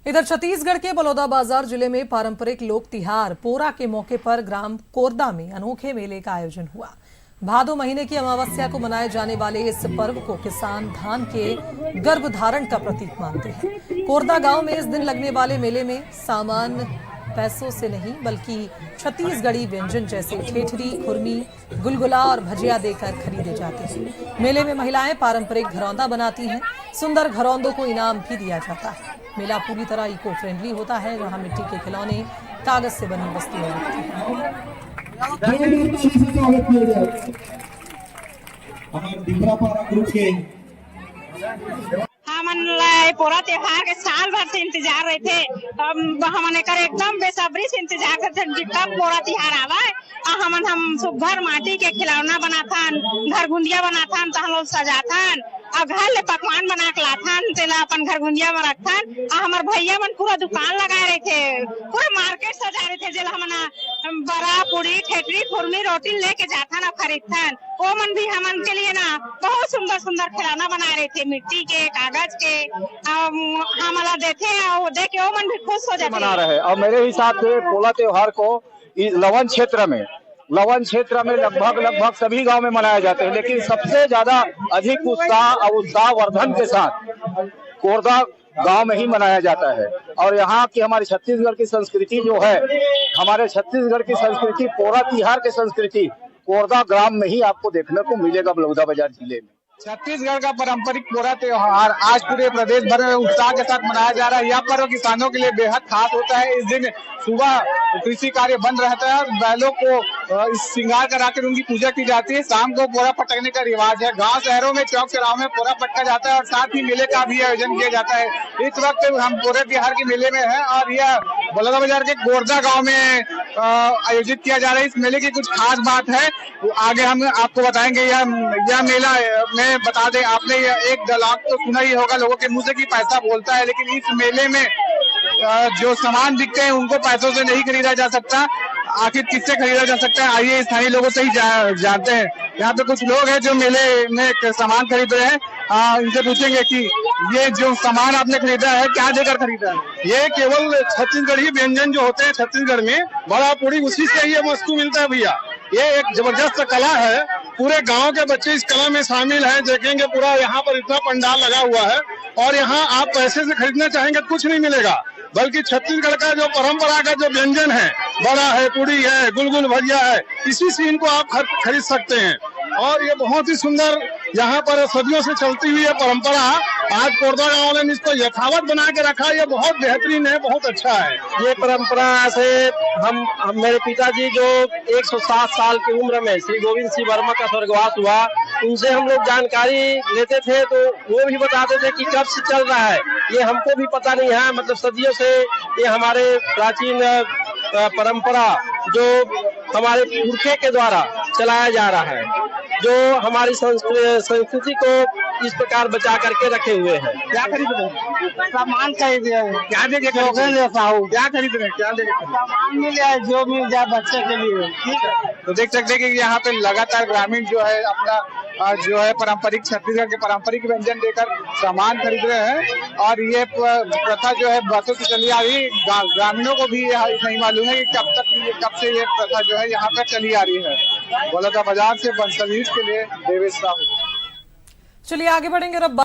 इधर छत्तीसगढ़ के बलौदाबाजार जिले में पारंपरिक लोक तिहार पोरा के मौके पर ग्राम कोरदा में अनोखे मेले का आयोजन हुआ। भादो महीने की अमावस्या को मनाए जाने वाले इस पर्व को किसान धान के गर्भधारण का प्रतीक मानते हैं। कोरदा गांव में इस दिन लगने वाले मेले में सामान पैसों से नहीं बल्कि छत्तीसगढ़ी व्यंजन जैसे ठेठरी, खुरमी, गुलगुला और भजिया देकर खरीदे जाते हैं। मेले में महिलाएं पारंपरिक घरौंदा बनाती हैं। सुंदर घरौंदों को इनाम भी दिया जाता है। मेला पूरी तरह इको फ्रेंडली होता है, जहां मिट्टी के खिलौने, कागज से बनी वस्तुएं बिकती हैं। हमन पूरा त्योहार के साल भर से इंतजार रहे थे। हमन कर एकदम बेसब्री से इंतजार करते थे कब पूरा त्योहार आवे। हम सुघर माटी के खिलौना बनाथन, घर गुंदिया बनाथन, तो हम लोग सजाथन और घर ले पकवान बना के लाथन, तेला अपन घर गुंदिया में रखथन। हमार भैया मन पूरा दुकान लगा रहे थे, पूरा मार्केट सजा रहे थे, जेला हमन बड़ा पूरी, ठेकरी, खुरमी, रोटी लेके जाथन और खरीदथन। वो मन भी हमन के लिए ना बहुत सुंदर सुंदर खिलौना बना रहे थे, मिट्टी के, कागज के। हमला देखे और देख के वो मन भी खुश हो जाते मना रहे। और मेरे हिसाब से पोला त्योहार को लवन क्षेत्र में लगभग सभी गांव में मनाया जाते हैं, लेकिन सबसे ज्यादा अधिक उत्साह और उत्साहवर्धन के साथ कोरदा गांव में ही मनाया जाता है। और यहाँ की हमारी छत्तीसगढ़ की संस्कृति जो है, हमारे छत्तीसगढ़ की संस्कृति, पोला तिहार की संस्कृति कोरदा ग्राम में ही आपको देखने को मिलेगा, बलौदाबाजार जिले में। छत्तीसगढ़ का पारंपरिक पोला त्योहार आज पूरे प्रदेश भर में उत्साह के साथ मनाया जा रहा है। यह पर्व किसानों के लिए बेहद खास होता है। इस दिन सुबह कृषि कार्य बंद रहता है और बैलों को श्रृंगार कराकर उनकी पूजा की जाती है। शाम को पोरा पटकने का रिवाज है। गांव शहरों में चौक चौराहों में पोरा पटका जाता है और साथ ही मेले का भी आयोजन किया जाता है। इस वक्त हम पोरा तिहार के मेले में है और यह बलौदाबाजार के कोरदा गाँव में आयोजित किया जा रहा है। इस मेले की कुछ खास बात है, वो आगे हम आपको बताएंगे। यह मेला में बता दें, आपने एक डायलॉग तो सुना ही होगा लोगों के मुंह से कि पैसा बोलता है, लेकिन इस मेले में जो सामान बिकते हैं उनको पैसों से नहीं खरीदा जा सकता। आखिर किससे खरीदा जा सकता है, आइए स्थानीय लोगों से ही जानते हैं। यहाँ पे कुछ लोग हैं जो मेले में सामान खरीद रहे हैं। इनसे पूछेंगे कि ये जो सामान आपने खरीदा है क्या देकर खरीदा है? ये केवल छत्तीसगढ़ी व्यंजन जो होते हैं छत्तीसगढ़ में, बड़ा पूरी उसी से ये वस्तु मिलता है भैया। ये एक जबरदस्त कला है, पूरे गांव के बच्चे इस कला में शामिल हैं। देखेंगे पूरा यहाँ पर इतना पंडाल लगा हुआ है और यहाँ आप पैसे से खरीदना चाहेंगे कुछ नहीं मिलेगा, बल्कि छत्तीसगढ़ का जो परंपरा का जो व्यंजन है, बड़ा है, पूड़ी है, गुलगुल भजिया है, इसी से इनको आप खरीद सकते हैं। और ये बहुत ही सुंदर यहाँ पर सदियों से चलती हुई है परंपरा, आज कोरदा गांव ने इसको यथावत बना के रखा। ये बहुत बेहतरीन है, बहुत अच्छा है। ये परंपरा से हम मेरे पिताजी जो 107 साल की उम्र में श्री गोविंद सिंह वर्मा का स्वर्गवास हुआ, उनसे हम लोग जानकारी लेते थे तो वो भी बताते थे कि कब से चल रहा है। ये हमको भी पता नहीं है, मतलब सदियों से ये हमारे प्राचीन परंपरा जो हमारे पुरखे के द्वारा चलाया जा रहा है, जो हमारी संस्कृति को इस प्रकार बचा करके रखे हुए हैं। क्या खरीद रहे हैं? सामान खरीद रहे हैं। क्या देके क्या खरीद रहे हैं? क्या देके? सामान मिल जाए, जो मिल जाए बच्चे के लिए, ठीक है। तो देख सकते हैं कि यहाँ पे लगातार ग्रामीण जो है अपना जो है पारंपरिक छत्तीसगढ़ के पारंपरिक व्यंजन देकर सामान खरीद रहे हैं। और ये प्रथा जो है बरसों से चली आ रही, ग्रामीणों को भी नहीं मालूम है कि कब से ये प्रथा जो है यहाँ पर चली आ रही है। बलौदाबाजार से बंसल न्यूज के लिए देवेश साहू। चलिए आगे बढ़ेंगे।